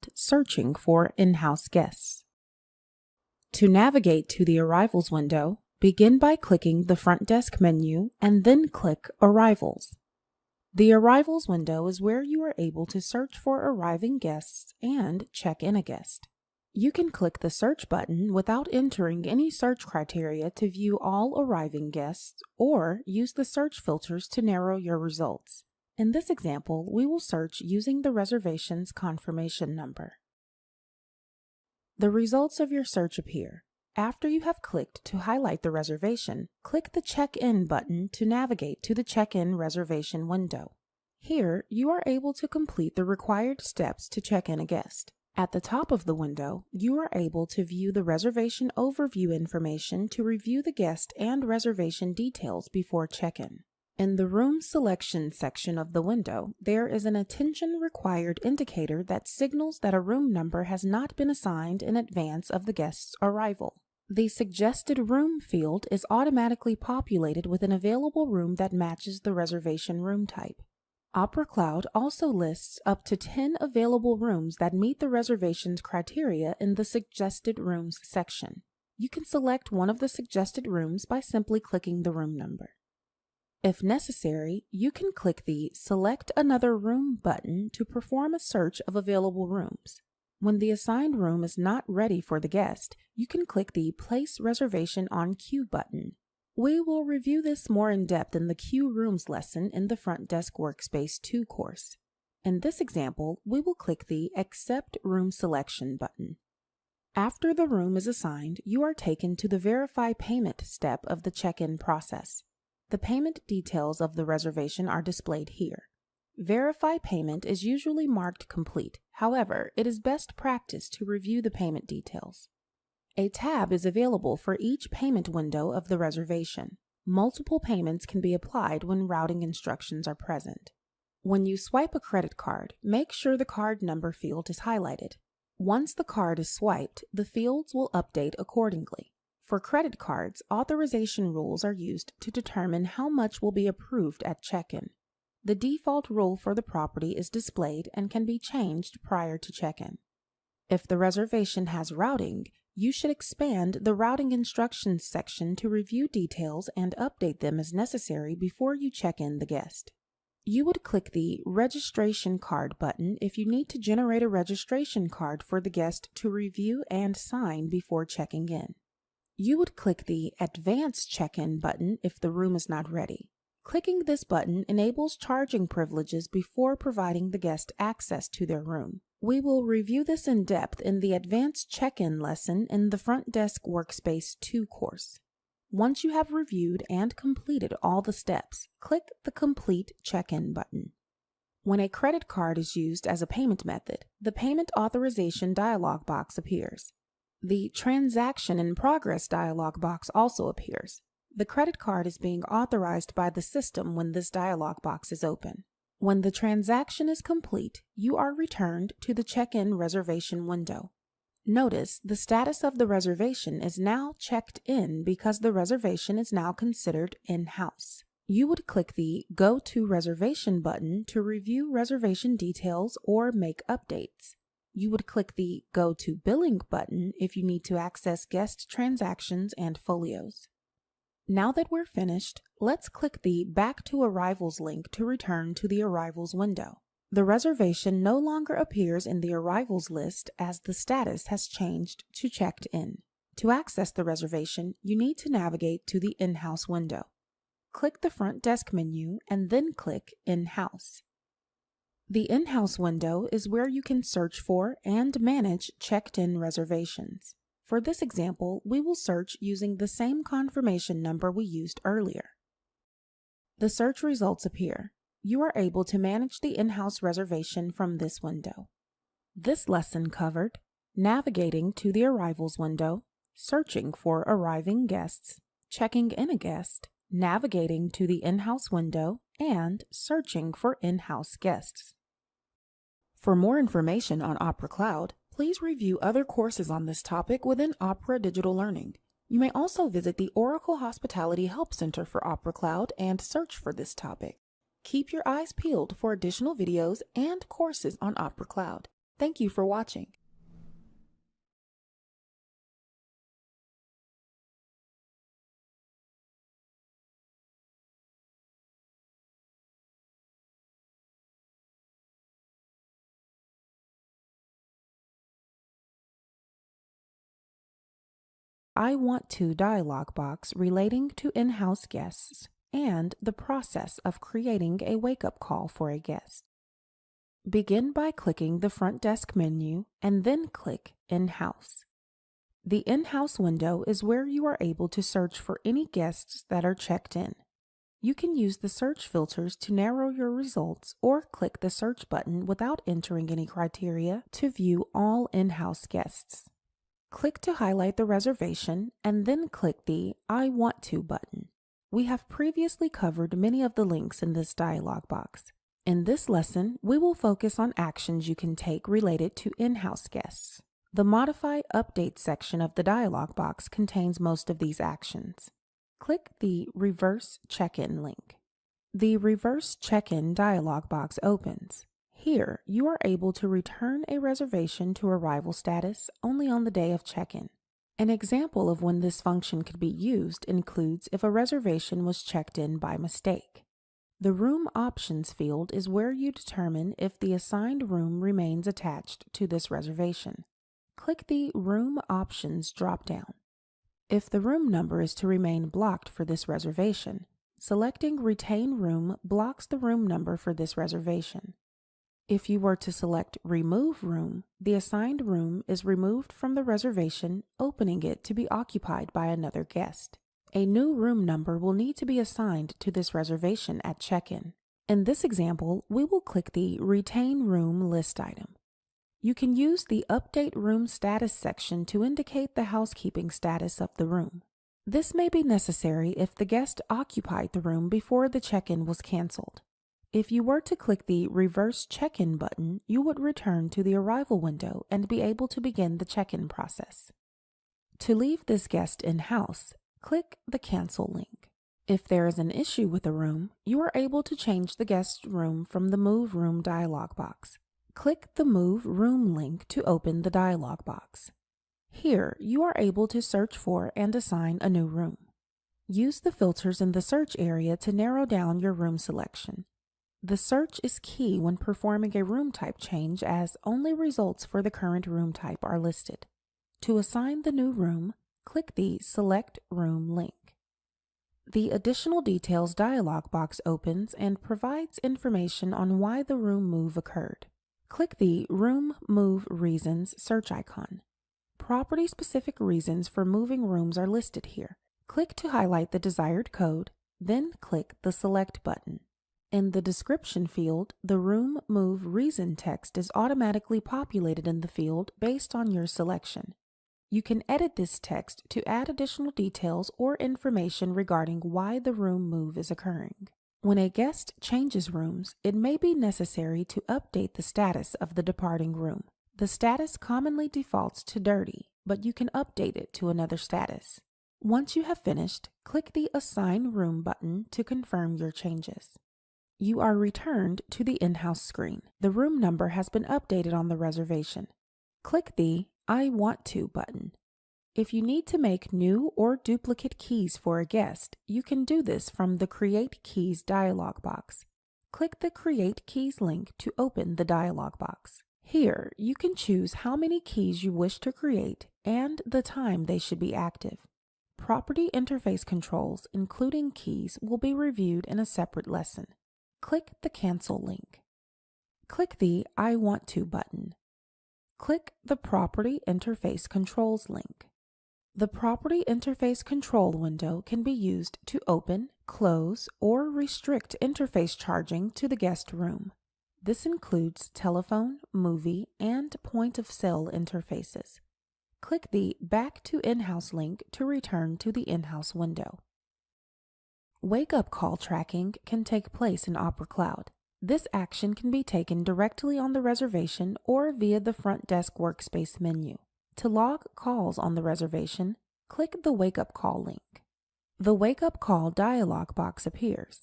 and searching for in-house guests. To navigate to the Arrivals window, begin by clicking the Front Desk menu and then click Arrivals. The Arrivals window is where you are able to search for arriving guests and check in a guest. You can click the Search button without entering any search criteria to view all arriving guests, or use the search filters to narrow your results. In this example, we will search using the reservation's confirmation number. The results of your search appear. After you have clicked to highlight the reservation, click the Check-in button to navigate to the Check-in reservation window. Here, you are able to complete the required steps to check in a guest. At the top of the window, you are able to view the reservation overview information to review the guest and reservation details before check-in. In the Room Selection section of the window, there is an Attention Required indicator that signals that a room number has not been assigned in advance of the guest's arrival. The Suggested Room field is automatically populated with an available room that matches the reservation room type. Opera Cloud also lists up to 10 available rooms that meet the reservation's criteria in the Suggested Rooms section. You can select one of the suggested rooms by simply clicking the room number. If necessary, you can click the Select Another Room button to perform a search of available rooms. When the assigned room is not ready for the guest, you can click the Place Reservation on Queue button. We will review this more in depth in the Queue Rooms lesson in the Front Desk Workspace 2 course. In this example, we will click the Accept Room Selection button. After the room is assigned, you are taken to the Verify Payment step of the check-in process. The payment details of the reservation are displayed here. Verify Payment is usually marked complete. However, it is best practice to review the payment details. A tab is available for each payment window of the reservation. Multiple payments can be applied when routing instructions are present. When you swipe a credit card, make sure the card number field is highlighted. Once the card is swiped, the fields will update accordingly. For credit cards, authorization rules are used to determine how much will be approved at check-in. The default rule for the property is displayed and can be changed prior to check-in. If the reservation has routing, you should expand the Routing Instructions section to review details and update them as necessary before you check in the guest. You would click the Registration Card button if you need to generate a registration card for the guest to review and sign before checking in. You would click the Advance Check-in button if the room is not ready. Clicking this button enables charging privileges before providing the guest access to their room. We will review this in depth in the Advanced Check-in lesson in the Front Desk Workspace 2 course. Once you have reviewed and completed all the steps, click the Complete Check-in button. When a credit card is used as a payment method, the Payment Authorization dialog box appears. The Transaction in Progress dialog box also appears. The credit card is being authorized by the system when this dialog box is open. When the transaction is complete, you are returned to the check-in reservation window. Notice the status of the reservation is now checked in because the reservation is now considered in-house. You would click the Go to Reservation button to review reservation details or make updates. You would click the Go to Billing button if you need to access guest transactions and folios. Now that we're finished, let's click the Back to Arrivals link to return to the Arrivals window. The reservation no longer appears in the Arrivals list as the status has changed to Checked in. To access the reservation, you need to navigate to the In-house window. Click the Front Desk menu and then click In-house. The In-house window is where you can search for and manage checked-in reservations. For this example, we will search using the same confirmation number we used earlier. The search results appear. You are able to manage the in-house reservation from this window. This lesson covered navigating to the Arrivals window, searching for arriving guests, checking in a guest, navigating to the in-house window, and searching for in-house guests. For more information on Opera Cloud, please review other courses on this topic within Opera Digital Learning. You may also visit the Oracle Hospitality Help Center for Opera Cloud and search for this topic. Keep your eyes peeled for additional videos and courses on Opera Cloud. Thank you for watching. I want to dialog box relating to in-house guests and the process of creating a wake-up call for a guest. Begin by clicking the front desk menu and then click In-house. The in-house window is where you are able to search for any guests that are checked in. You can use the search filters to narrow your results or click the search button without entering any criteria to view all in-house guests. Click to highlight the reservation and then click the I Want To button. We have previously covered many of the links in this dialog box. In this lesson, we will focus on actions you can take related to in-house guests. The Modify Update section of the dialog box contains most of these actions. Click the Reverse Check-in link. The Reverse Check-in dialog box opens. Here, you are able to return a reservation to arrival status only on the day of check-in. An example of when this function could be used includes if a reservation was checked in by mistake. The Room Options field is where you determine if the assigned room remains attached to this reservation. Click the Room Options drop-down. If the room number is to remain blocked for this reservation, selecting Retain Room blocks the room number for this reservation. If you were to select Remove Room, the assigned room is removed from the reservation, opening it to be occupied by another guest. A new room number will need to be assigned to this reservation at check-in. In this example, we will click the Retain Room list item. You can use the Update Room Status section to indicate the housekeeping status of the room. This may be necessary if the guest occupied the room before the check-in was canceled. If you were to click the Reverse Check-in button, you would return to the arrival window and be able to begin the check-in process. To leave this guest in-house, click the Cancel link. If there is an issue with a room, you are able to change the guest's room from the Move Room dialog box. Click the Move Room link to open the dialog box. Here, you are able to search for and assign a new room. Use the filters in the search area to narrow down your room selection. The search is key when performing a room type change, as only results for the current room type are listed. To assign the new room, click the Select Room link. The Additional Details dialog box opens and provides information on why the room move occurred. Click the Room Move Reasons search icon. Property-specific reasons for moving rooms are listed here. Click to highlight the desired code, then click the Select button. In the description field, the Room Move Reason text is automatically populated in the field based on your selection. You can edit this text to add additional details or information regarding why the room move is occurring. When a guest changes rooms, it may be necessary to update the status of the departing room. The status commonly defaults to dirty, but you can update it to another status. Once you have finished, click the Assign Room button to confirm your changes. You are returned to the in-house screen. The room number has been updated on the reservation. Click the I Want To button. If you need to make new or duplicate keys for a guest, you can do this from the Create Keys dialog box. Click the Create Keys link to open the dialog box. Here, you can choose how many keys you wish to create and the time they should be active. Property interface controls, including keys, will be reviewed in a separate lesson. Click the Cancel link. Click the I Want To button. Click the Property Interface Controls link. The Property Interface Control window can be used to open, close, or restrict interface charging to the guest room. This includes telephone, movie, and point-of-sale interfaces. Click the Back to In-house link to return to the in-house window. Wake-up call tracking can take place in Opera Cloud. This action can be taken directly on the reservation or via the front desk workspace menu. To log calls on the reservation, click the Wake Up Call link. The Wake Up Call dialog box appears.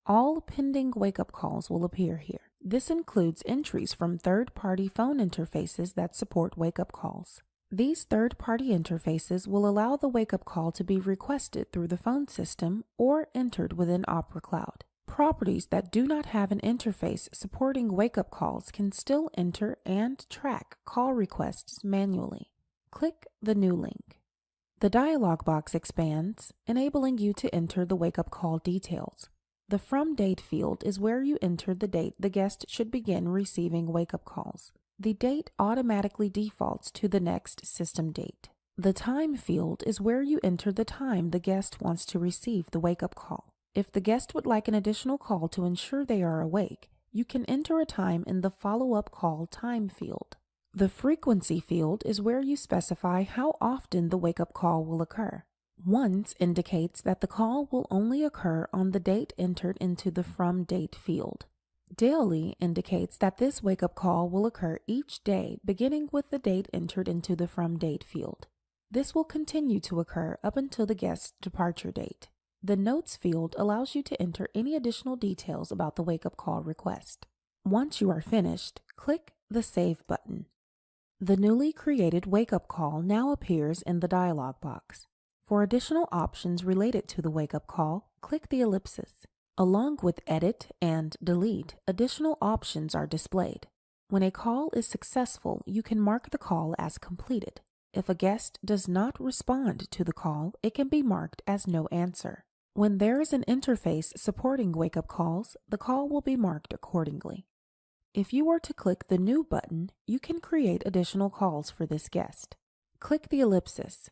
All pending wake-up calls will appear here. This includes entries from third-party phone interfaces that support wake-up calls. These third-party interfaces will allow the wake-up call to be requested through the phone system or entered within Opera Cloud. Properties that do not have an interface supporting wake-up calls can still enter and track call requests manually. Click the new link. The dialog box expands, enabling you to enter the wake-up call details. The From Date field is where you enter the date the guest should begin receiving wake-up calls. The date automatically defaults to the next system date. The Time field is where you enter the time the guest wants to receive the wake-up call. If the guest would like an additional call to ensure they are awake, you can enter a time in the Follow-up Call Time field. The Frequency field is where you specify how often the wake-up call will occur. Once indicates that the call will only occur on the date entered into the From Date field. Daily indicates that this wake-up call will occur each day beginning with the date entered into the From Date field. This will continue to occur up until the guest's departure date. The Notes field allows you to enter any additional details about the wake-up call request. Once you are finished, click the Save button. The newly created wake-up call now appears in the dialog box. For additional options related to the wake-up call, click the ellipsis. Along with Edit and Delete, additional options are displayed. When a call is successful, you can mark the call as completed. If a guest does not respond to the call, it can be marked as no answer. When there is an interface supporting wake-up calls, the call will be marked accordingly. If you were to click the New button, you can create additional calls for this guest. Click the ellipsis.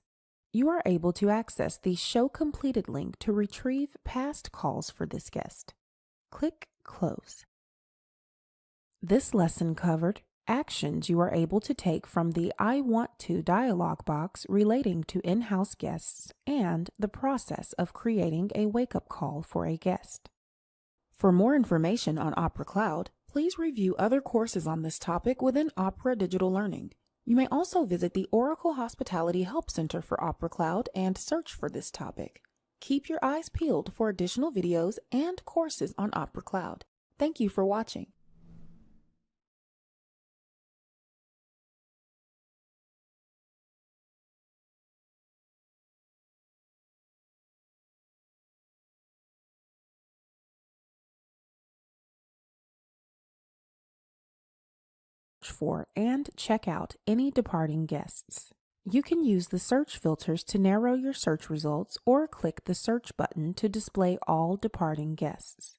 You are able to access the Show Completed link to retrieve past calls for this guest. Click Close. This lesson covered actions you are able to take from the I Want To dialog box relating to in-house guests and the process of creating a wake-up call for a guest. For more information on Opera Cloud, please review other courses on this topic within Opera Digital Learning. You may also visit the Oracle Hospitality Help Center for Opera Cloud and search for this topic. Keep your eyes peeled for additional videos and courses on Opera Cloud. Thank you for watching. For and check out any departing guests. You can use the search filters to narrow your search results or click the search button to display all departing guests.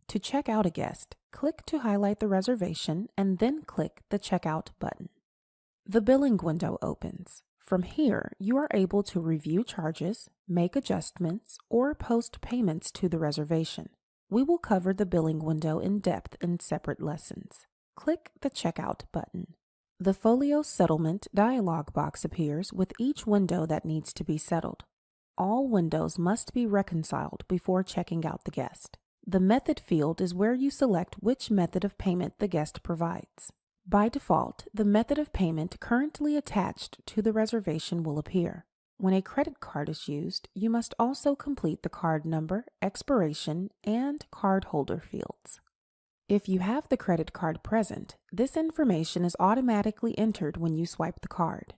To check out a guest, click to highlight the reservation and then click the Checkout button. The billing window opens. From here, you are able to review charges, make adjustments, or post payments to the reservation. We will cover the billing window in depth in separate lessons. Click the Checkout button. The Folio Settlement dialog box appears with each window that needs to be settled. All windows must be reconciled before checking out the guest. The Method field is where you select which method of payment the guest provides. By default, the method of payment currently attached to the reservation will appear. When a credit card is used, you must also complete the card number, expiration, and cardholder fields. If you have the credit card present, this information is automatically entered when you swipe the card.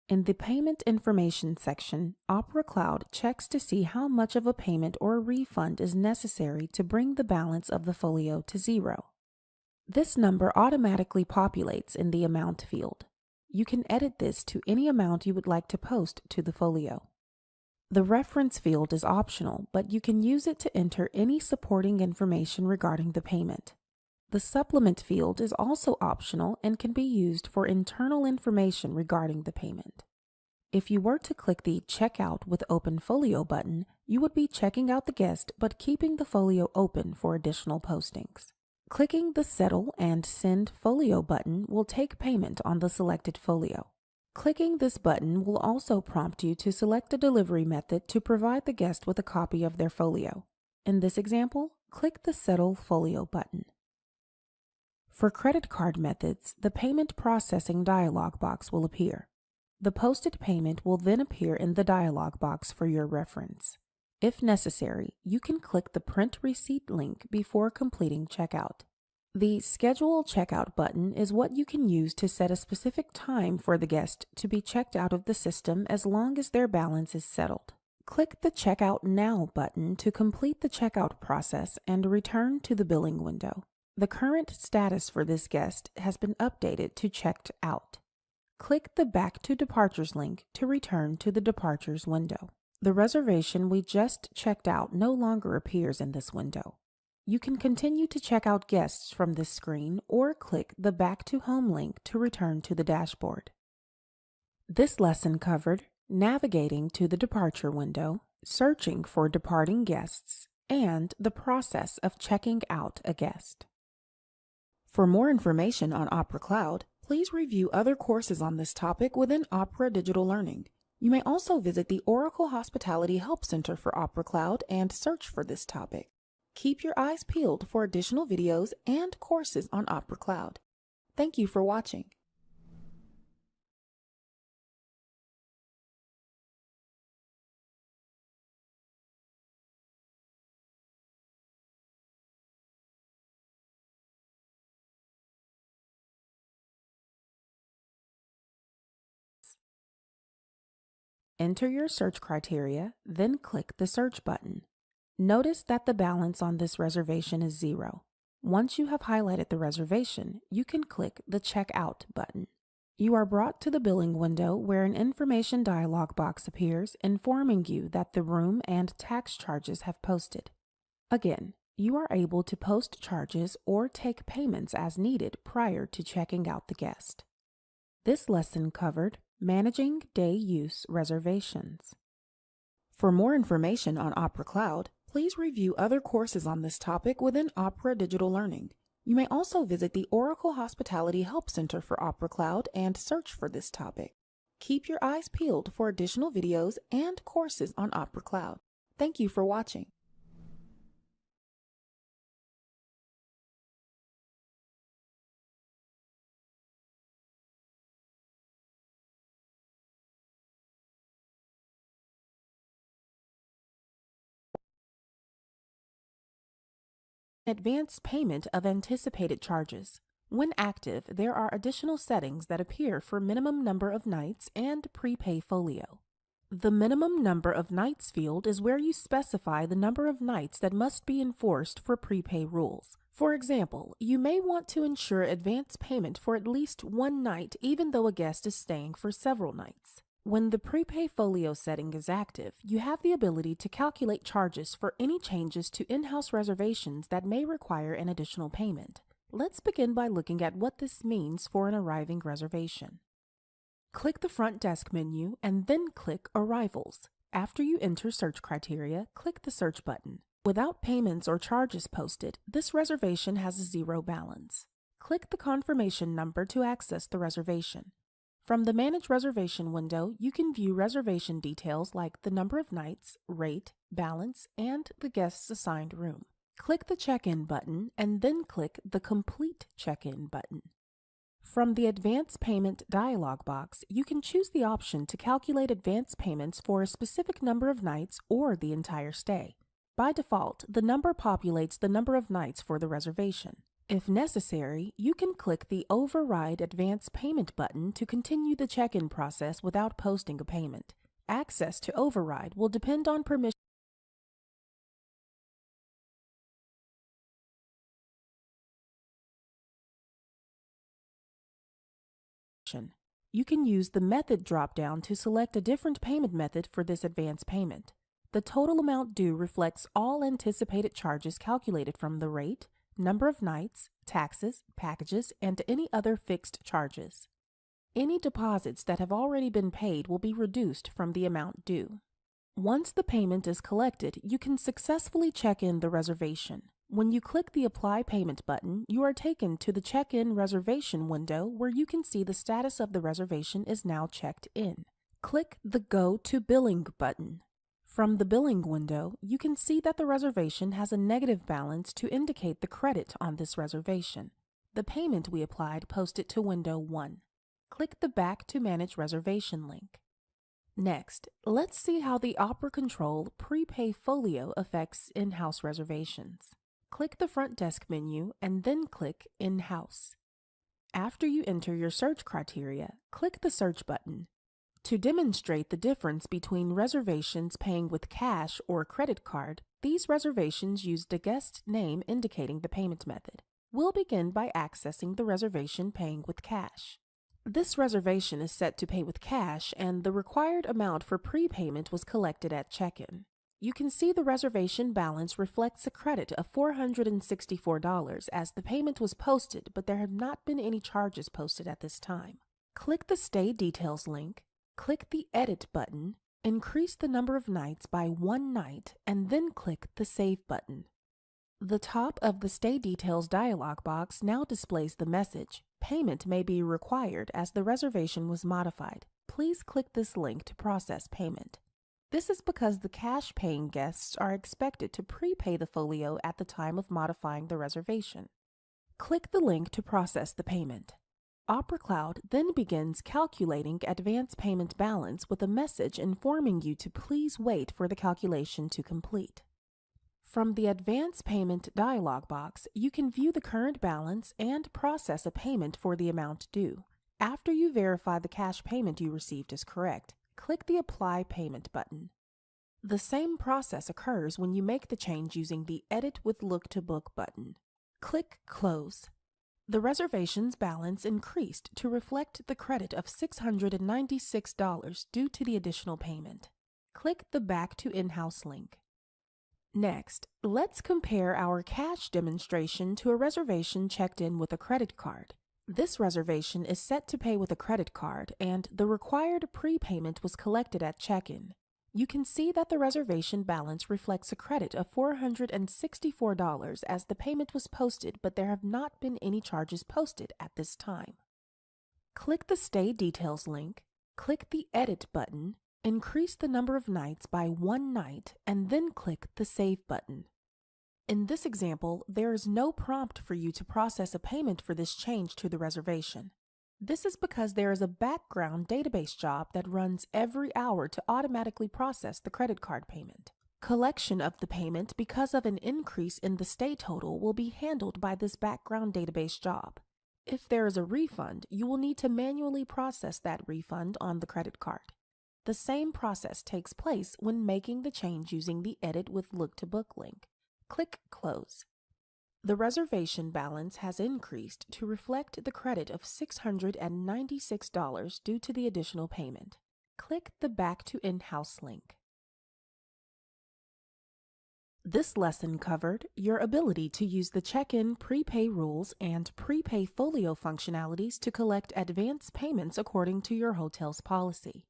In the Payment Information section, Opera Cloud checks to see how much of a payment or refund is necessary to bring the balance of the folio to zero. This number automatically populates in the Amount field. You can edit this to any amount you would like to post to the folio. The Reference field is optional, but you can use it to enter any supporting information regarding the payment. The Supplement field is also optional and can be used for internal information regarding the payment. If you were to click the Check Out with Open Folio button, you would be checking out the guest but keeping the folio open for additional postings. Clicking the Settle and Send Folio button will take payment on the selected folio. Clicking this button will also prompt you to select a delivery method to provide the guest with a copy of their folio. In this example, click the Settle Folio button. For credit card methods, the Payment Processing dialog box will appear. The posted payment will then appear in the dialog box for your reference. If necessary, you can click the Print Receipt link before completing checkout. The Schedule Checkout button is what you can use to set a specific time for the guest to be checked out of the system as long as their balance is settled. Click the Checkout Now button to complete the checkout process and return to the billing window. The current status for this guest has been updated to Checked Out. Click the Back to Departures link to return to the Departures window. The reservation we just checked out no longer appears in this window. You can continue to check out guests from this screen or click the Back to Home link to return to the dashboard. This lesson covered navigating to the departure window, searching for departing guests, and the process of checking out a guest. For more information on Opera Cloud, please review other courses on this topic within Opera Digital Learning. You may also visit the Oracle Hospitality Help Center for Opera Cloud and search for this topic. Keep your eyes peeled for additional videos and courses on Opera Cloud. Thank you for watching. Enter your search criteria, then click the Search button. Notice that the balance on this reservation is 0. Once you have highlighted the reservation, you can click the Check Out button. You are brought to the billing window where an information dialog box appears informing you that the room and tax charges have posted. Again, you are able to post charges or take payments as needed prior to checking out the guest. This lesson covered managing day use reservations. For more information on Opera Cloud, please review other courses on this topic within Opera Digital Learning. You may also visit the Oracle Hospitality Help Center for Opera Cloud and search for this topic. Keep your eyes peeled for additional videos and courses on Opera Cloud. Thank you for watching. Advance payment of anticipated charges. When active, there are additional settings that appear for minimum number of nights and prepay folio. The minimum number of nights field is where you specify the number of nights that must be enforced for prepay rules. For example, you may want to ensure advance payment for at least one night even though a guest is staying for several nights. When the prepay folio setting is active, you have the ability to calculate charges for any changes to in-house reservations that may require an additional payment. Let's begin by looking at what this means for an arriving reservation. Click the front desk menu and then click Arrivals. After you enter search criteria, click the Search button. Without payments or charges posted, this reservation has a 0 balance. Click the confirmation number to access the reservation. From the Manage Reservation window, you can view reservation details like the number of nights, rate, balance, and the guest's assigned room. Click the Check-in button and then click the Complete Check-in button. From the Advance Payment dialog box, you can choose the option to calculate advance payments for a specific number of nights or the entire stay. By default, the number populates the number of nights for the reservation. If necessary, you can click the Override Advance Payment button to continue the check-in process without posting a payment. Access to override will depend on permission. You can use the Method drop-down to select a different payment method for this advance payment. The total amount due reflects all anticipated charges calculated from the rate, number of nights, taxes, packages, and any other fixed charges. Any deposits that have already been paid will be reduced from the amount due. Once the payment is collected, you can successfully check in the reservation. When you click the Apply Payment button, you are taken to the Check-in Reservation window where you can see the status of the reservation is now checked in. Click the Go to Billing button. From the billing window, you can see that the reservation has a negative balance to indicate the credit on this reservation. The payment we applied posted to window 1. Click the Back to Manage Reservation link. Next, let's see how the Opera Control Prepay Folio affects in-house reservations. click the front desk menu and then click In-House. After you enter your search criteria, click the Search button. To demonstrate the difference between reservations paying with cash or credit card, these reservations used a guest name indicating the payment method. We'll begin by accessing the reservation paying with cash. This reservation is set to pay with cash, and the required amount for prepayment was collected at check-in. You can see the reservation balance reflects a credit of $464 as the payment was posted, but there have not been any charges posted at this time. Click the Stay Details link, click the Edit button, increase the number of nights by 1 night, and then click the Save button. The top of the Stay Details dialog box now displays the message, "Payment may be required as the reservation was modified. Please click this link to process payment." This is because the cash-paying guests are expected to prepay the folio at the time of modifying the reservation. Click the link to process the payment. Opera Cloud then begins calculating advance payment balance with a message informing you to please wait for the calculation to complete. From the Advance Payment dialog box, you can view the current balance and process a payment for the amount due. After you verify the cash payment you received is correct, click the Apply Payment button. The same process occurs when you make the change using the Edit with Look to Book button. Click Close. The reservation's balance increased to reflect the credit of $696 due to the additional payment. Click the Back to In-House link. Next, let's compare our cash demonstration to a reservation checked in with a credit card. This reservation is set to pay with a credit card, and the required prepayment was collected at check-in. You can see that the reservation balance reflects a credit of $464 as the payment was posted, but there have not been any charges posted at this time. Click the Stay Details link, click the Edit button, increase the number of nights by 1 night, and then click the Save button. In this example, there is no prompt for you to process a payment for this change to the reservation. This is because there is a background database job that runs every hour to automatically process the credit card payment. Collection of the payment because of an increase in the stay total will be handled by this background database job. If there is a refund, you will need to manually process that refund on the credit card. The same process takes place when making the change using the Edit with Look to Book link. Click Close. The reservation balance has increased to reflect the credit of $696 due to the additional payment. Click the Back to In-House link. This lesson covered your ability to use the check-in prepay rules and prepay folio functionalities to collect advance payments according to your hotel's policy.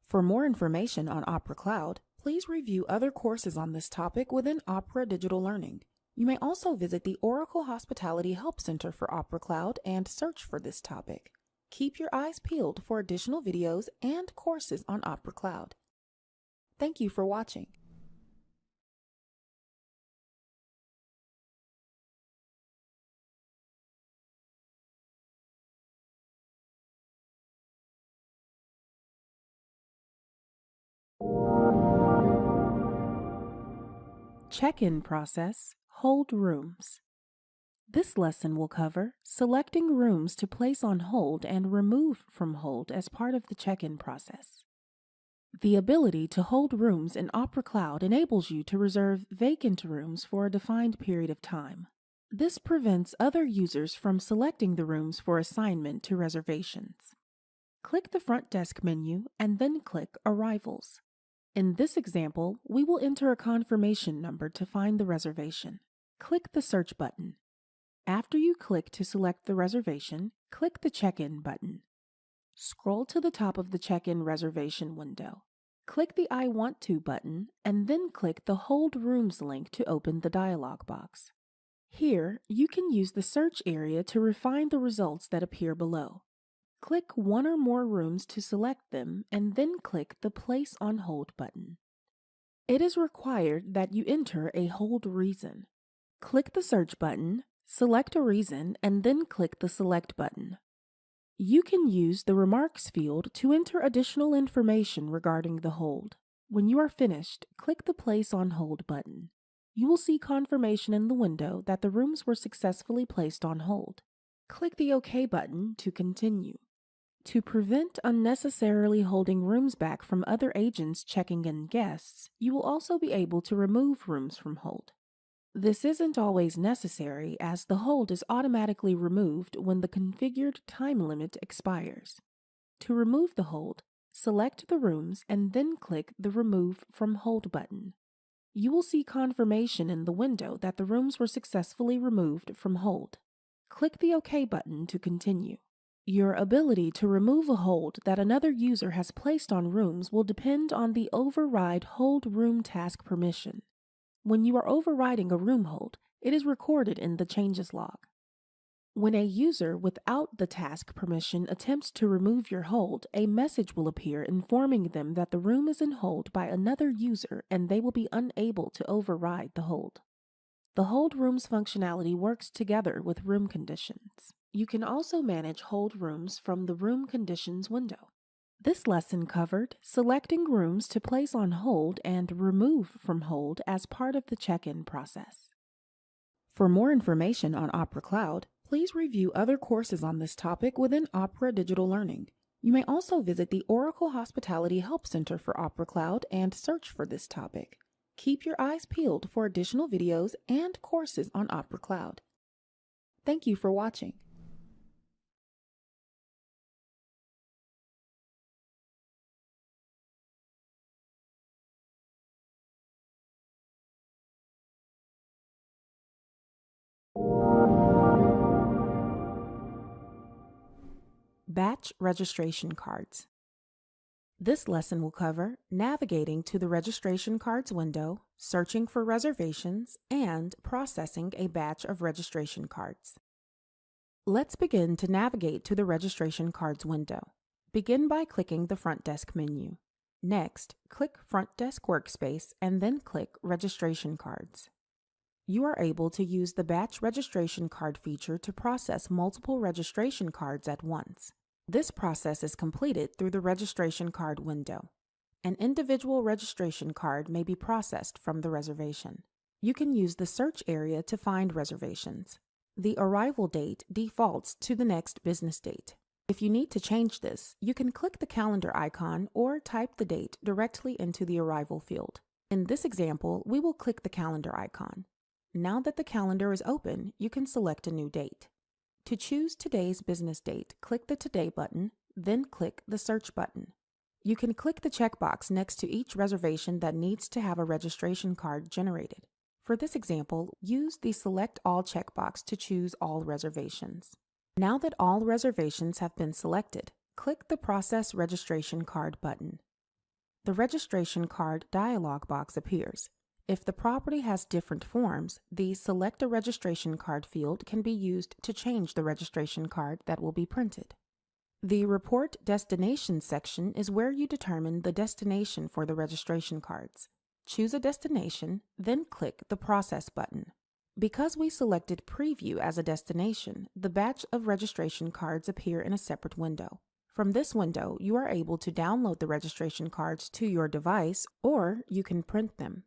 For more information on Opera Cloud, please review other courses on this topic within Opera Digital Learning. You may also visit the Oracle Hospitality Help Center for Opera Cloud and search for this topic. Keep your eyes peeled for additional videos and courses on Opera Cloud. Thank you for watching. Check-in process, hold rooms. This lesson will cover selecting rooms to place on hold and remove from hold as part of the check-in process. The ability to hold rooms in Opera Cloud enables you to reserve vacant rooms for a defined period of time. This prevents other users from selecting the rooms for assignment to reservations. Click the front desk menu and then click Arrivals. In this example, we will enter a confirmation number to find the reservation. Click the Search button. After you click to select the reservation, click the Check-in button. Scroll to the top of the check-in reservation window. Click the I Want To button and then click the Hold Rooms link to open the dialog box. Here, you can use the search area to refine the results that appear below. Click one or more rooms to select them and then click the Place on Hold button. It is required that you enter a hold reason. Click the Search button, select a reason, and then click the Select button. You can use the Remarks field to enter additional information regarding the hold. When you are finished, click the Place on Hold button. You will see confirmation in the window that the rooms were successfully placed on hold. Click the OK button to continue. To prevent unnecessarily holding rooms back from other agents checking in guests, you will also be able to remove rooms from hold. This isn't always necessary, as the hold is automatically removed when the configured time limit expires. To remove the hold, select the rooms and then click the Remove from Hold button. You will see confirmation in the window that the rooms were successfully removed from hold. Click the OK button to continue. Your ability to remove a hold that another user has placed on rooms will depend on the Override Hold Room Task permission. When you are overriding a room hold, it is recorded in the changes log. When a user without the task permission attempts to remove your hold, a message will appear informing them that the room is in hold by another user and they will be unable to override the hold. The Hold Rooms functionality works together with room conditions. You can also manage hold rooms from the Room Conditions window. This lesson covered selecting rooms to place on hold and remove from hold as part of the check-in process. For more information on Opera Cloud, please review other courses on this topic within Opera Digital Learning. You may also visit the Oracle Hospitality Help Center for Opera Cloud and search for this topic. Keep your eyes peeled for additional videos and courses on Opera Cloud. Thank you for watching. Batch registration cards. This lesson will cover navigating to the registration cards window, searching for reservations, and processing a batch of registration cards. Let's begin to navigate to the registration cards window. Begin by clicking the Front Desk menu. Next, click Front Desk Workspace and then click Registration Cards. You are able to use the Batch Registration Card feature to process multiple registration cards at once. This process is completed through the registration card window. An individual registration card may be processed from the reservation. You can use the search area to find reservations. The arrival date defaults to the next business date. If you need to change this, you can click the calendar icon or type the date directly into the arrival field. In this example, we will click the calendar icon. Now that the calendar is open, you can select a new date. To choose today's business date, click the Today button, then click the Search button. You can click the checkbox next to each reservation that needs to have a registration card generated. For this example, use the Select All checkbox to choose all reservations. Now that all reservations have been selected, click the Process Registration Card button. The Registration Card dialog box appears. If the property has different forms, the Select a Registration Card field can be used to change the registration card that will be printed. The Report Destination section is where you determine the destination for the registration cards. Choose a destination, then click the Process button. Because we selected Preview as a destination, the batch of registration cards appear in a separate window. From this window, you are able to download the registration cards to your device, or you can print them.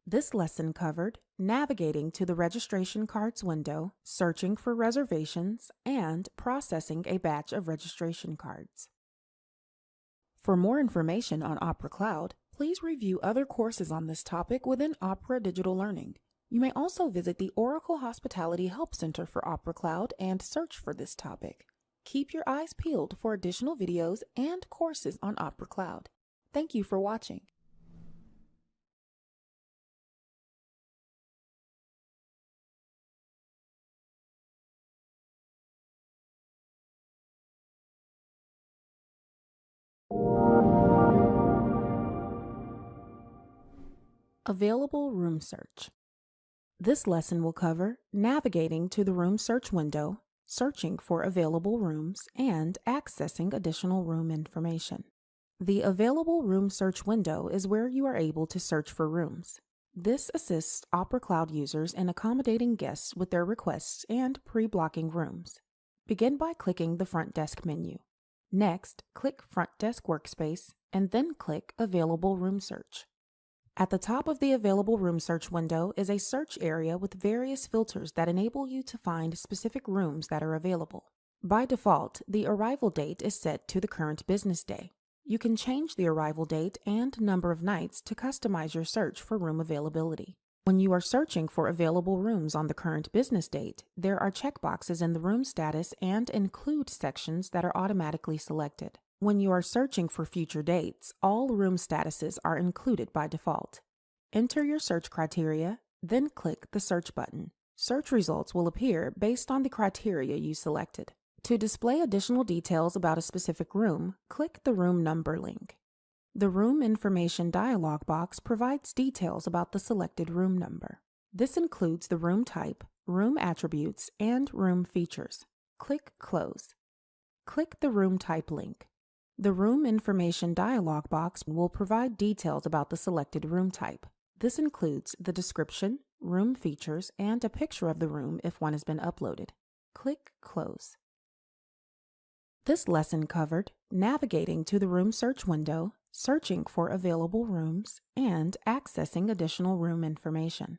This lesson covered navigating to the registration cards window, searching for reservations, and processing a batch of registration cards. For more information on Opera Cloud, please review other courses on this topic within Opera Digital Learning. You may also visit the Oracle Hospitality Help Center for Opera Cloud and search for this topic. Keep your eyes peeled for additional videos and courses on Opera Cloud. Thank you for watching. Available Room Search. This lesson will cover navigating to the Room Search window, searching for available rooms, and accessing additional room information. The Available Room Search window is where you are able to search for rooms. This assists Opera Cloud users in accommodating guests with their requests and pre-blocking rooms. Begin by clicking the Front Desk menu. Next, click Front Desk Workspace, and then click Available Room Search. At the top of the available room search window is a search area with various filters that enable you to find specific rooms that are available. By default, the arrival date is set to the current business day. You can change the arrival date and number of nights to customize your search for room availability. When you are searching for available rooms on the current business date, there are checkboxes in the room status and include sections that are automatically selected. When you are searching for future dates, all room statuses are included by default. Enter your search criteria, then click the search button. Search results will appear based on the criteria you selected. To display additional details about a specific room, click the room number link. The Room Information dialog box provides details about the selected room number. This includes the room type, room attributes, and room features. Click Close. Click the room type link. The Room Information dialog box will provide details about the selected room type. This includes the description, room features, and a picture of the room if one has been uploaded. Click Close. This lesson covered navigating to the room search window, searching for available rooms, and accessing additional room information.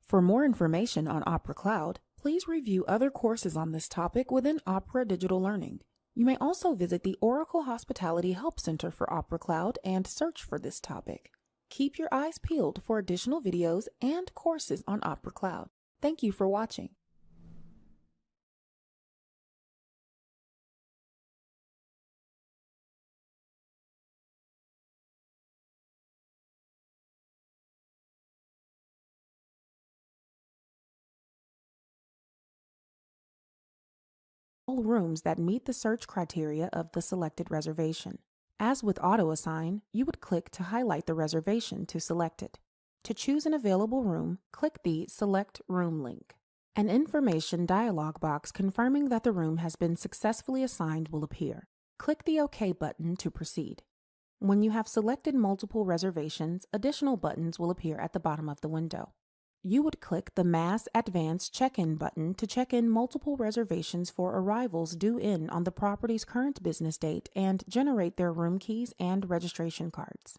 For more information on Opera Cloud, please review other courses on this topic within Opera Digital Learning. You may also visit the Oracle Hospitality Help Center for Opera Cloud and search for this topic. Keep your eyes peeled for additional videos and courses on Opera Cloud. Thank you for watching. All rooms that meet the search criteria of the selected reservation. As with Auto Assign, you would click to highlight the reservation to select it. To choose an available room, click the Select Room link. An information dialog box confirming that the room has been successfully assigned will appear. Click the OK button to proceed. When you have selected multiple reservations, additional buttons will appear at the bottom of the window. You would click the Mass Advanced Check-in button to check in multiple reservations for arrivals due in on the property's current business date and generate their room keys and registration cards.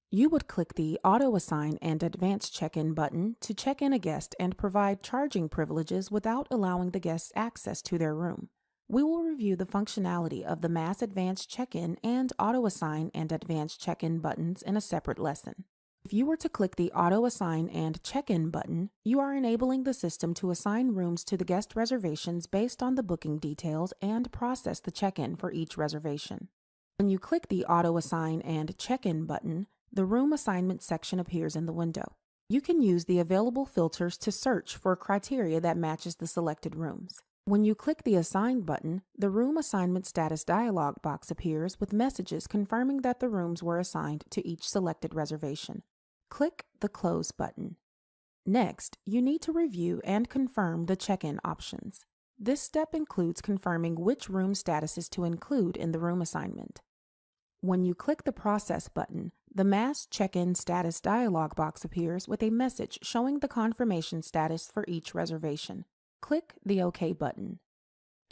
You would click the Auto Assign and Advanced Check-in button to check in a guest and provide charging privileges without allowing the guests access to their room. We will review the functionality of the Mass Advanced Check-in and Auto Assign and Advanced Check-in buttons in a separate lesson. If you were to click the Auto Assign and Check-in button, you are enabling the system to assign rooms to the guest reservations based on the booking details and process the check-in for each reservation. When you click the Auto Assign and Check-in button, the Room Assignment section appears in the window. You can use the available filters to search for criteria that matches the selected rooms. When you click the Assign button, the Room Assignment Status dialog box appears with messages confirming that the rooms were assigned to each selected reservation. Click the Close button. Next, you need to review and confirm the check-in options. This step includes confirming which room statuses to include in the room assignment. When you click the Process button, the Mass Check-in Status dialog box appears with a message showing the confirmation status for each reservation. Click the OK button.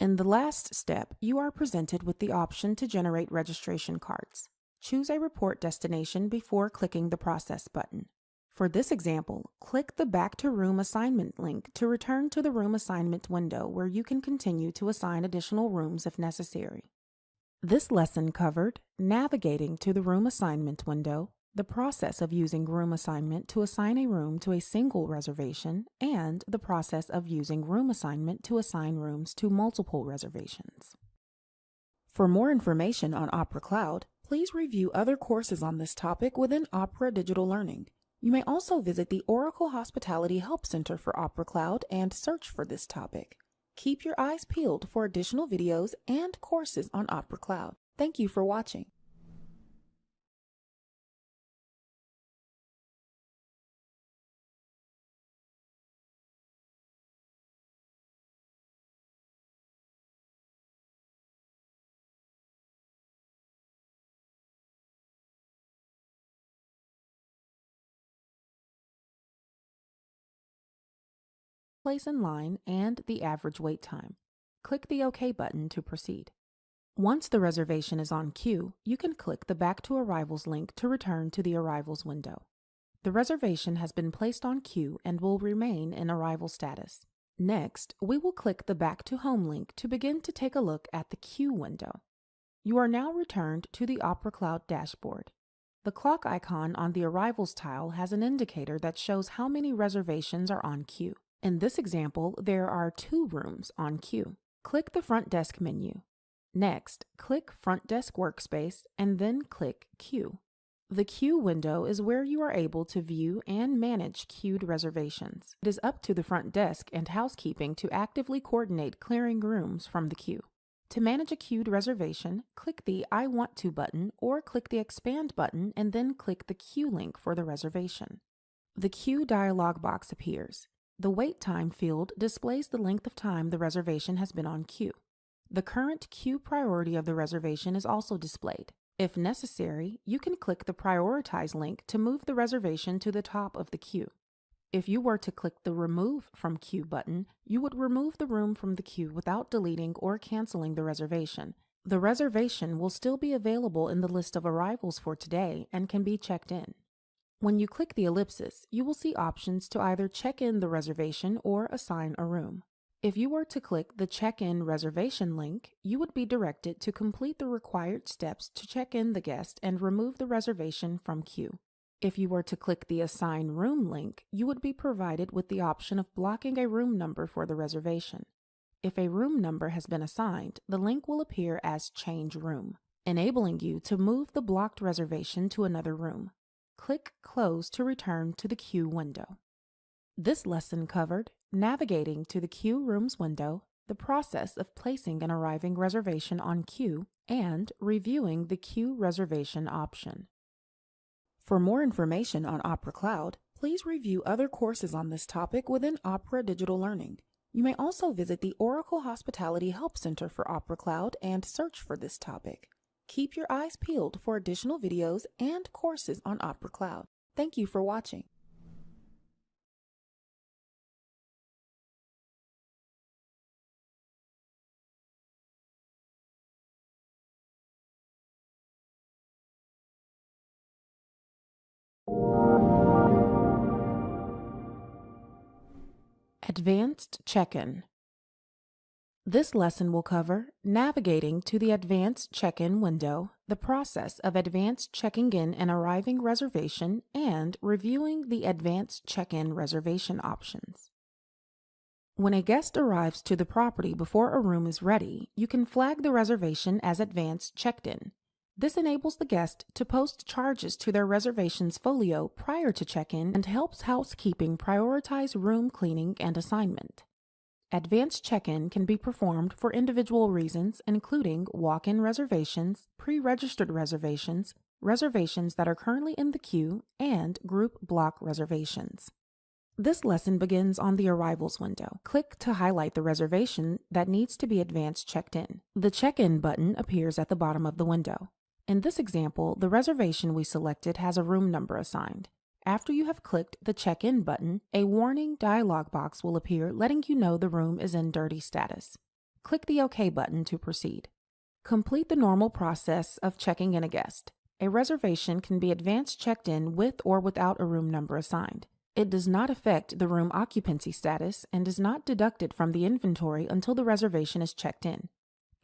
In the last step, you are presented with the option to generate registration cards. Choose a report destination before clicking the Process button. For this example, click the Back to Room Assignment link to return to the Room Assignment window where you can continue to assign additional rooms if necessary. This lesson covered navigating to the Room Assignment window, the process of using Room Assignment to assign a room to a single reservation, and the process of using Room Assignment to assign rooms to multiple reservations. For more information on Opera Cloud, please review other courses on this topic within Opera Digital Learning. You may also visit the Oracle Hospitality Help Center for Opera Cloud and search for this topic. Keep your eyes peeled for additional videos and courses on Opera Cloud. Thank you for watching. Place in line and the average wait time. Click the OK button to proceed. Once the reservation is on queue, you can click the Back to Arrivals link to return to the Arrivals window. The reservation has been placed on queue and will remain in arrival status. Next, we will click the Back to Home link to begin to take a look at the queue window. You are now returned to the Opera Cloud dashboard. The clock icon on the Arrivals tile has an indicator that shows how many reservations are on queue. In this example, there are 2 rooms on queue. Click the Front Desk menu. Next, click Front Desk Workspace and then click Queue. The queue window is where you are able to view and manage queued reservations. It is up to the front desk and housekeeping to actively coordinate clearing rooms from the queue. To manage a queued reservation, click the I Want To button or click the Expand button and then click the queue link for the reservation. The queue dialog box appears. The wait time field displays the length of time the reservation has been on queue. The current queue priority of the reservation is also displayed. If necessary, you can click the Prioritize link to move the reservation to the top of the queue. If you were to click the Remove from Queue button, you would remove the room from the queue without deleting or canceling the reservation. The reservation will still be available in the list of arrivals for today and can be checked in. When you click the ellipsis, you will see options to either check in the reservation or assign a room. If you were to click the Check-in Reservation link, you would be directed to complete the required steps to check in the guest and remove the reservation from queue. If you were to click the Assign Room link, you would be provided with the option of blocking a room number for the reservation. If a room number has been assigned, the link will appear as Change Room, enabling you to move the blocked reservation to another room. Click Close to return to the queue window. This lesson covered navigating to the queue rooms window, the process of placing an arriving reservation on queue, and reviewing the queue reservation option. For more information on Opera Cloud, please review other courses on this topic within Opera Digital Learning. You may also visit the Oracle Hospitality Help Center for Opera Cloud and search for this topic. Keep your eyes peeled for additional videos and courses on Opera Cloud. Thank you for watching. Advanced Check-in. This lesson will cover navigating to the Advanced Check-in window, the process of advanced checking in an arriving reservation, and reviewing the Advanced Check-in reservation options. When a guest arrives to the property before a room is ready, you can flag the reservation as Advanced Checked-in. This enables the guest to post charges to their reservation's folio prior to check-in and helps housekeeping prioritize room cleaning and assignment. Advanced check-in can be performed for individual reasons, including walk-in reservations, pre-registered reservations, reservations that are currently in the queue, and group block reservations. This lesson begins on the Arrivals window. Click to highlight the reservation that needs to be advanced checked in. The Check-in button appears at the bottom of the window. In this example, the reservation we selected has a room number assigned. After you have clicked the Check-in button, a warning dialog box will appear letting you know the room is in dirty status. Click the OK button to proceed. Complete the normal process of checking in a guest. A reservation can be advanced checked in with or without a room number assigned. It does not affect the room occupancy status and is not deducted from the inventory until the reservation is checked in.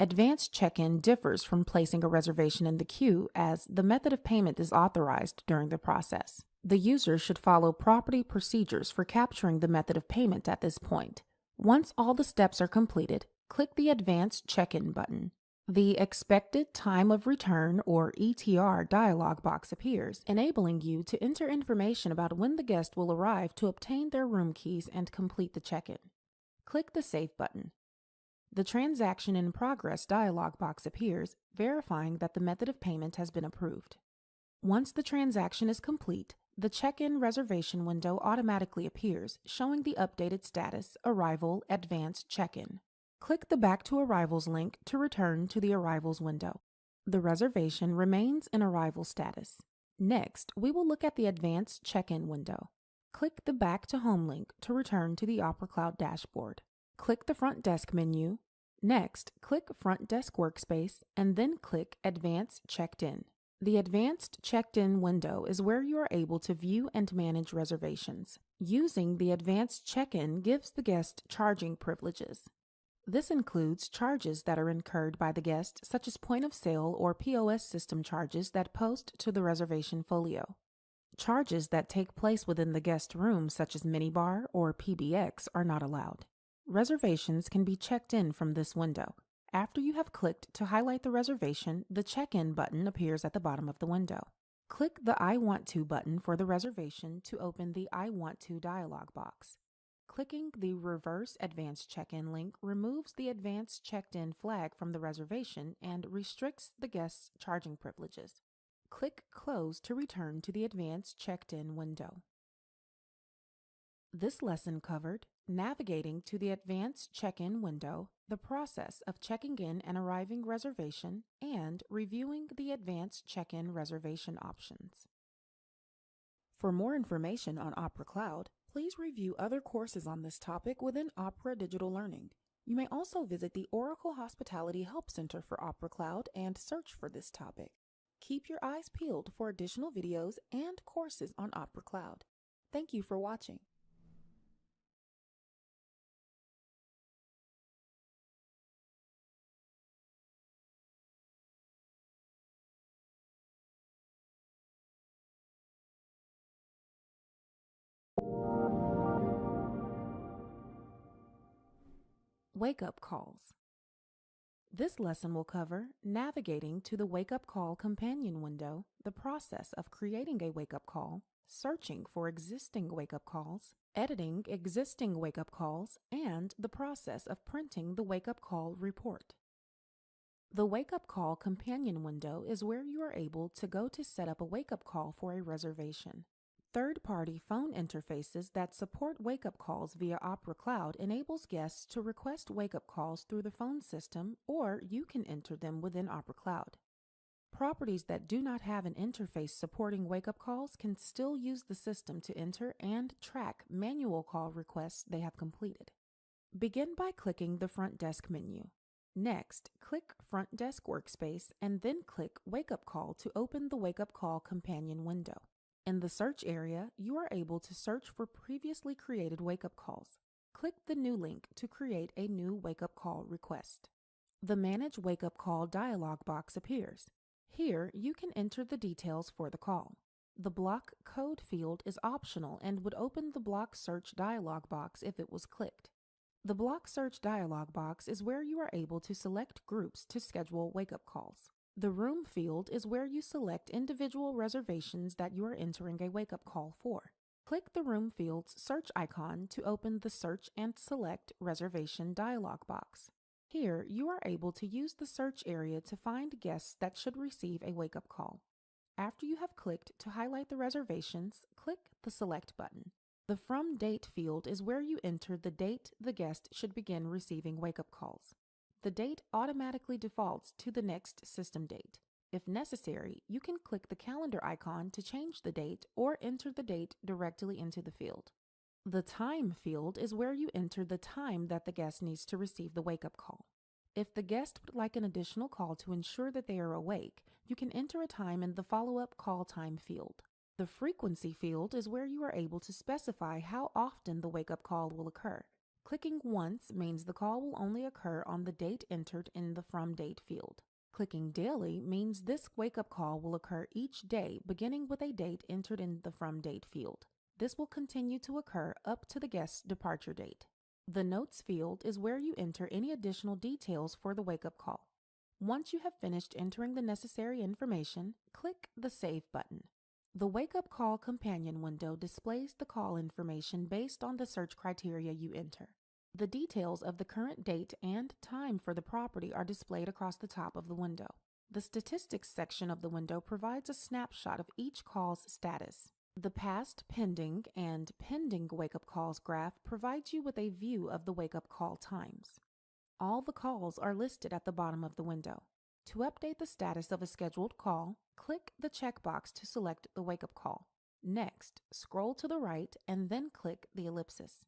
Advanced check-in differs from placing a reservation in the queue as the method of payment is authorized during the process. The user should follow property procedures for capturing the method of payment at this point. Once all the steps are completed, click the Advanced Check-in button. The Expected Time of Return, or ETR, dialog box appears, enabling you to enter information about when the guest will arrive to obtain their room keys and complete the check-in. Click the Save button. The Transaction in Progress dialog box appears, verifying that the method of payment has been approved. Once the transaction is complete, the check-in reservation window automatically appears, showing the updated status, Arrival, Advanced Check-in. Click the Back to Arrivals link to return to the Arrivals window. The reservation remains in arrival status. Next, we will look at the Advanced Check-in window. Click the Back to Home link to return to the Opera Cloud dashboard. Click the Front Desk menu. Next, click Front Desk Workspace and then click Advanced Checked In. The Advanced Checked-In window is where you are able to view and manage reservations. Using the Advanced Check-In gives the guest charging privileges. This includes charges that are incurred by the guest, such as point-of-sale or POS system charges that post to the reservation folio. Charges that take place within the guest room, such as minibar or PBX, are not allowed. Reservations can be checked in from this window. After you have clicked to highlight the reservation, the check-in button appears at the bottom of the window. Click the I Want To button for the reservation to open the I Want To dialog box. Clicking the Reverse Advanced Check-In link removes the Advanced Checked-In flag from the reservation and restricts the guest's charging privileges. Click Close to return to the Advanced Checked-In window. This lesson covered navigating to the Advanced Check-In window, the process of checking in and arriving reservation, and reviewing the Advanced Check-In reservation options. For more information on Opera Cloud, please review other courses on this topic within Opera Digital Learning. You may also visit the Oracle Hospitality Help Center for Opera Cloud and search for this topic. Keep your eyes peeled for additional videos and courses on Opera Cloud. Thank you for watching. Wake-up calls. This lesson will cover navigating to the wake-up call companion window, the process of creating a wake-up call, searching for existing wake-up calls, editing existing wake-up calls, and the process of printing the wake-up call report. The wake-up call companion window is where you are able to go to set up a wake-up call for a reservation. Third-party phone interfaces that support wake-up calls via Opera Cloud enables guests to request wake-up calls through the phone system, or you can enter them within Opera Cloud. Properties that do not have an interface supporting wake-up calls can still use the system to enter and track manual call requests they have completed. Begin by clicking the Front Desk menu. Next, click Front Desk Workspace and then click Wake-up Call to open the Wake-up Call companion window. In the search area, you are able to search for previously created wake-up calls. Click the new link to create a new wake-up call request. The Manage Wake-up Call dialog box appears. Here, you can enter the details for the call. The block code field is optional and would open the block search dialog box if it was clicked. The block search dialog box is where you are able to select groups to schedule wake-up calls. The room field is where you select individual reservations that you are entering a wake-up call for. Click the room field's search icon to open the Search and Select Reservation dialog box. Here, you are able to use the search area to find guests that should receive a wake-up call. After you have clicked to highlight the reservations, click the Select button. The From Date field is where you enter the date the guest should begin receiving wake-up calls. The date automatically defaults to the next system date. If necessary, you can click the calendar icon to change the date or enter the date directly into the field. The Time field is where you enter the time that the guest needs to receive the wake-up call. If the guest would like an additional call to ensure that they are awake, you can enter a time in the follow-up call time field. The Frequency field is where you are able to specify how often the wake-up call will occur. Clicking once means the call will only occur on the date entered in the From Date field. Clicking daily means this wake-up call will occur each day beginning with a date entered in the From Date field. This will continue to occur up to the guest's departure date. The Notes field is where you enter any additional details for the wake-up call. Once you have finished entering the necessary information, click the Save button. The Wake-up Call companion window displays the call information based on the search criteria you enter. The details of the current date and time for the property are displayed across the top of the window. The Statistics section of the window provides a snapshot of each call's status. The Past Pending and Pending Wake-up Calls graph provides you with a view of the wake-up call times. All the calls are listed at the bottom of the window. To update the status of a scheduled call, click the checkbox to select the wake-up call. Next, scroll to the right and then click the ellipsis.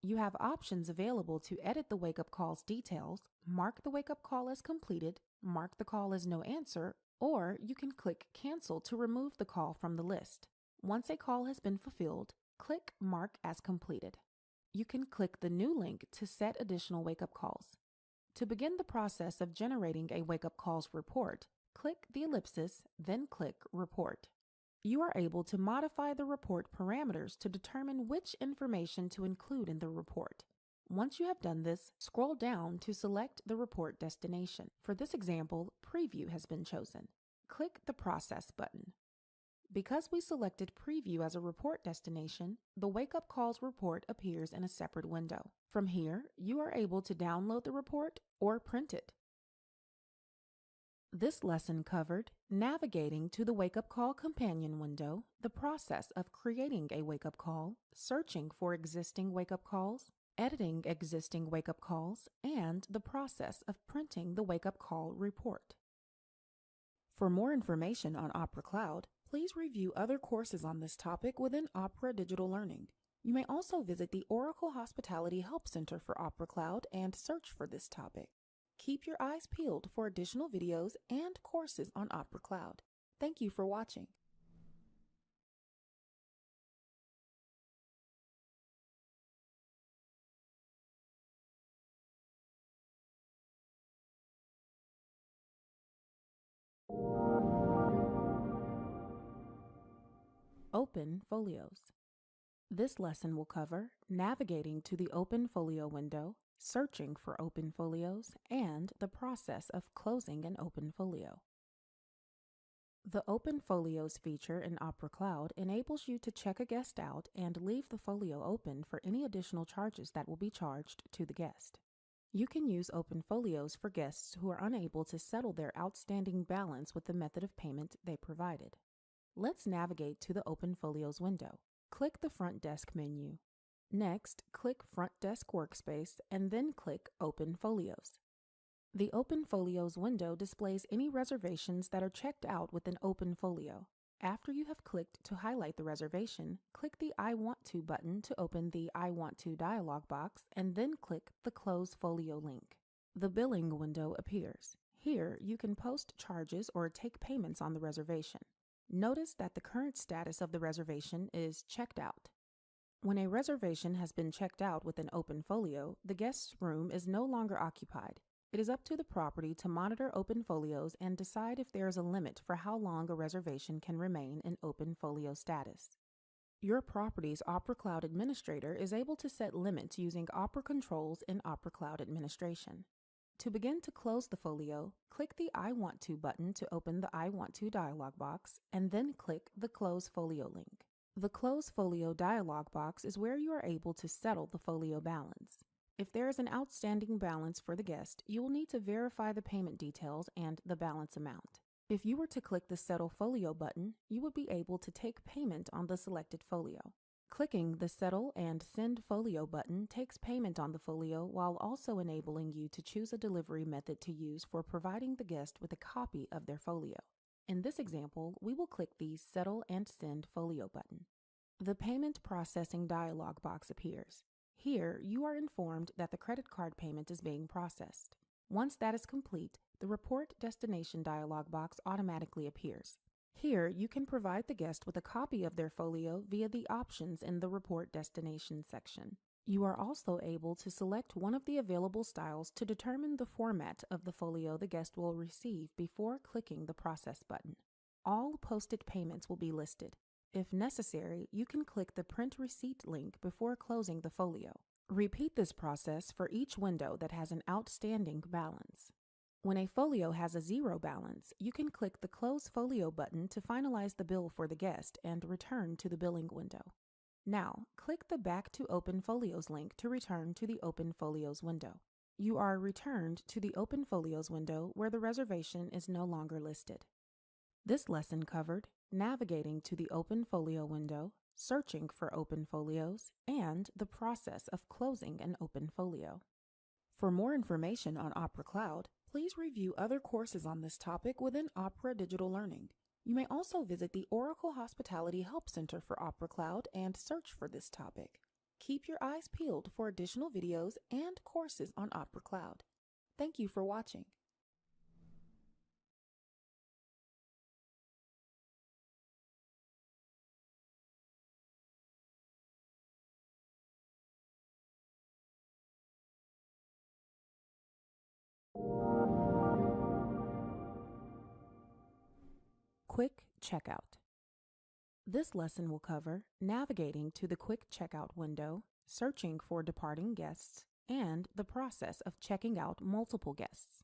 You have options available to edit the wake-up call's details, mark the wake-up call as completed, mark the call as no answer, Or you can click Cancel to remove the call from the list. Once a call has been fulfilled, click Mark as completed. You can click the new link to set additional wake-up calls. To begin the process of generating a wake-up calls report, click the ellipsis, then click Report. You are able to modify the report parameters to determine which information to include in the report. Once you have done this, scroll down to select the report destination. For this example, Preview has been chosen. Click the Process button. Because we selected Preview as a report destination, the Wake Up Calls report appears in a separate window. From here, you are able to download the report or print it. This lesson covered navigating to the Wake Up Call companion window, the process of creating a wake-up call, searching for existing wake-up calls, editing existing wake-up calls, and the process of printing the wake-up call report. For more information on Opera Cloud, please review other courses on this topic within Opera Digital Learning. You may also visit the Oracle Hospitality Help Center for Opera Cloud and search for this topic. Keep your eyes peeled for additional videos and courses on Opera Cloud. Thank you for watching. Open folios. This lesson will cover navigating to the Open Folio window, searching for open folios, and the process of closing an open folio. The Open Folios feature in Opera Cloud enables you to check a guest out and leave the folio open for any additional charges that will be charged to the guest. You can use open folios for guests who are unable to settle their outstanding balance with the method of payment they provided. Let's navigate to the Open Folios window. Click the Front Desk menu. Next, click Front Desk Workspace and then click Open Folios. The Open Folios window displays any reservations that are checked out with an open folio. After you have clicked to highlight the reservation, click the I Want To button to open the I Want To dialog box and then click the Close Folio link. The billing window appears. Here, you can post charges or take payments on the reservation. Notice that the current status of the reservation is checked out. When a reservation has been checked out with an open folio, the guest's room is no longer occupied. It is up to the property to monitor open folios and decide if there is a limit for how long a reservation can remain in open folio status. Your property's Opera Cloud Administrator is able to set limits using Opera controls in Opera Cloud Administration. To begin to close the folio, click the I Want To button to open the I Want To dialog box, and then click the Close Folio link. The Close Folio dialog box is where you are able to settle the folio balance. If there is an outstanding balance for the guest, you will need to verify the payment details and the balance amount. If you were to click the Settle Folio button, you would be able to take payment on the selected folio. Clicking the Settle and Send Folio button takes payment on the folio while also enabling you to choose a delivery method to use for providing the guest with a copy of their folio. In this example, we will click the Settle and Send Folio button. The Payment Processing dialog box appears. Here, you are informed that the credit card payment is being processed. Once that is complete, the Report Destination dialog box automatically appears. Here, you can provide the guest with a copy of their folio via the options in the Report Destination section. You are also able to select one of the available styles to determine the format of the folio the guest will receive before clicking the Process button. All posted payments will be listed. If necessary, you can click the Print Receipt link before closing the folio. Repeat this process for each window that has an outstanding balance. When a folio has a zero balance, you can click the Close Folio button to finalize the bill for the guest and return to the billing window. Now, click the Back to Open Folios link to return to the Open Folios window. You are returned to the Open Folios window where the reservation is no longer listed. This lesson covered navigating to the Open Folio window, searching for open folios, and the process of closing an open folio. For more information on Opera Cloud, please review other courses on this topic within Opera Digital Learning. You may also visit the Oracle Hospitality Help Center for Opera Cloud and search for this topic. Keep your eyes peeled for additional videos and courses on Opera Cloud. Thank you for watching. Quick Checkout. This lesson will cover navigating to the Quick Checkout window, searching for departing guests, and the process of checking out multiple guests.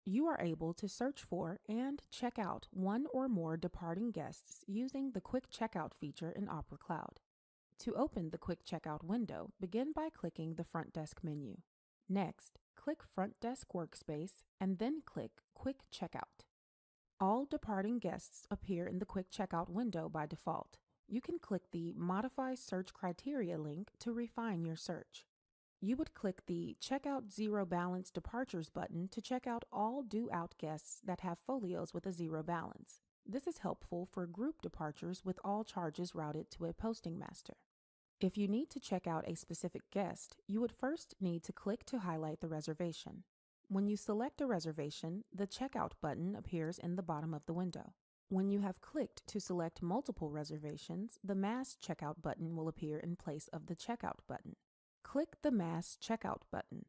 You are able to search for and check out one or more departing guests using the Quick Checkout feature in Opera Cloud. To open the Quick Checkout window, begin by clicking the Front Desk menu. Next, click Front Desk Workspace and then click Quick Checkout. All departing guests appear in the Quick Checkout window by default. You can click the Modify Search Criteria link to refine your search. You would click the Check Out Zero Balance Departures button to check out all due-out guests that have folios with a zero balance. This is helpful for group departures with all charges routed to a posting master. If you need to check out a specific guest, you would first need to click to highlight the reservation. When you select a reservation, the Checkout button appears in the bottom of the window. When you have clicked to select multiple reservations, the Mass Checkout button will appear in place of the Checkout button. Click the Mass Checkout button.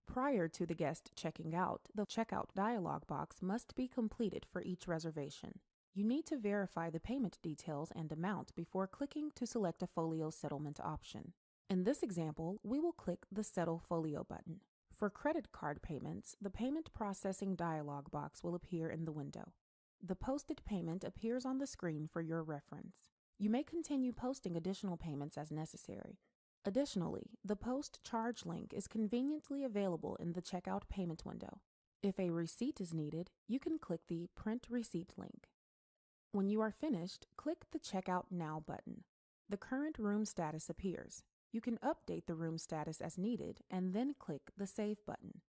Prior to the guest checking out, the Checkout dialog box must be completed for each reservation. You need to verify the payment details and amount before clicking to select a folio settlement option. In this example, we will click the Settle Folio button. For credit card payments, the Payment Processing dialog box will appear in the window. The posted payment appears on the screen for your reference. You may continue posting additional payments as necessary. Additionally, the Post Charge link is conveniently available in the Checkout payment window. If a receipt is needed, you can click the Print Receipt link. When you are finished, click the Checkout Now button. The current room status appears. You can update the room status as needed and then click the Save button.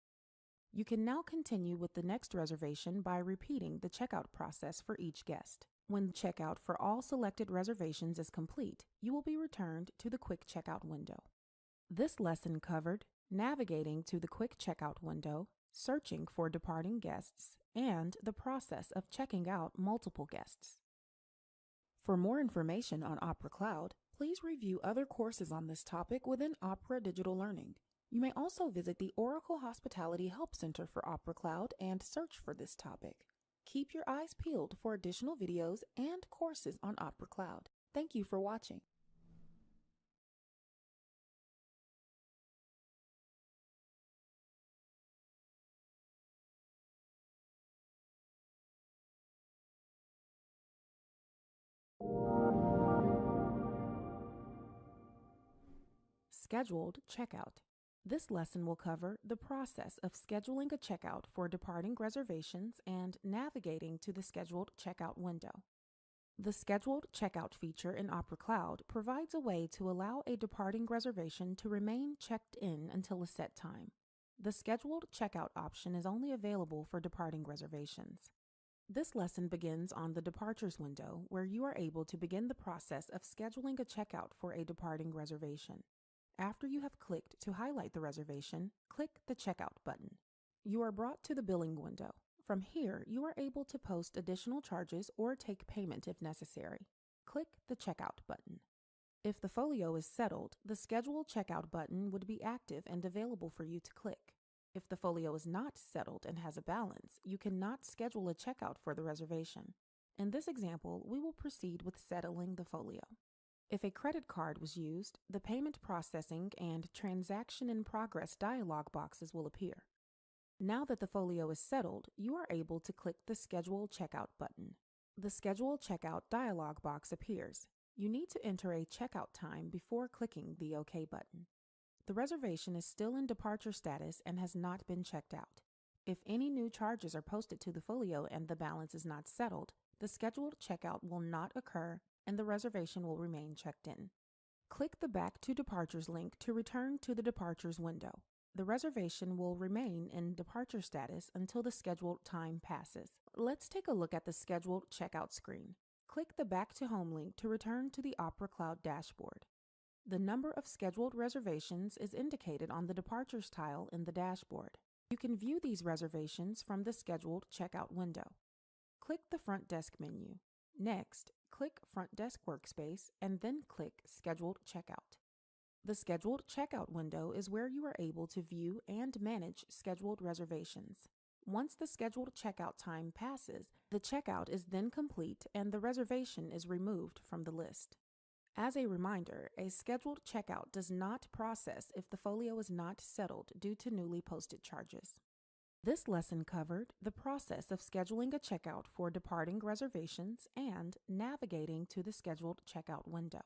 You can now continue with the next reservation by repeating the checkout process for each guest. When checkout for all selected reservations is complete, you will be returned to the Quick Checkout window. This lesson covered navigating to the Quick Checkout window, searching for departing guests, and the process of checking out multiple guests. For more information on Opera Cloud, please review other courses on this topic within Opera Digital Learning. You may also visit the Oracle Hospitality Help Center for Opera Cloud and search for this topic. Keep your eyes peeled for additional videos and courses on Opera Cloud. Thank you for watching. Scheduled Checkout. This lesson will cover the process of scheduling a checkout for departing reservations and navigating to the Scheduled Checkout window. The Scheduled Checkout feature in Opera Cloud provides a way to allow a departing reservation to remain checked in until a set time. The Scheduled Checkout option is only available for departing reservations. This lesson begins on the Departures window, where you are able to begin the process of scheduling a checkout for a departing reservation. After you have clicked to highlight the reservation, click the Checkout button. You are brought to the billing window. From here, you are able to post additional charges or take payment if necessary. Click the Checkout button. If the folio is settled, the Schedule Checkout button would be active and available for you to click. If the folio is not settled and has a balance, you cannot schedule a checkout for the reservation. In this example, we will proceed with settling the folio. If a credit card was used, the Payment Processing and Transaction in Progress dialog boxes will appear. Now that the folio is settled, you are able to click the Schedule Checkout button. The Schedule Checkout dialog box appears. You need to enter a checkout time before clicking the OK button. The reservation is still in departure status and has not been checked out. If any new charges are posted to the folio and the balance is not settled, the scheduled checkout will not occur and the reservation will remain checked in. Click the Back to Departures link to return to the Departures window. The reservation will remain in departure status until the scheduled time passes. Let's take a look at the scheduled checkout screen. Click the Back to Home link to return to the Opera Cloud dashboard. The number of scheduled reservations is indicated on the Departures tile in the dashboard. You can view these reservations from the Scheduled Checkout window. Click the Front Desk menu. Next, click Front Desk Workspace and then click Scheduled Checkout. The Scheduled Checkout window is where you are able to view and manage scheduled reservations. Once the scheduled checkout time passes, The checkout is then complete and the reservation is removed from the list. As a reminder, a scheduled checkout does not process if the folio is not settled due to newly posted charges. This lesson covered the process of scheduling a checkout for departing reservations and navigating to the scheduled checkout window.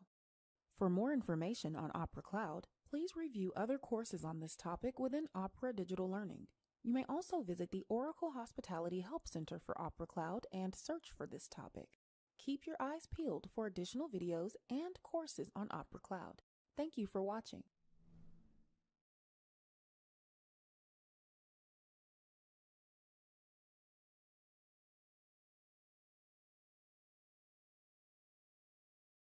For more information on Opera Cloud, please review other courses on this topic within Opera Digital Learning. You may also visit the Oracle Hospitality Help Center for Opera Cloud and search for this topic. Keep your eyes peeled for additional videos and courses on Opera Cloud. Thank you for watching.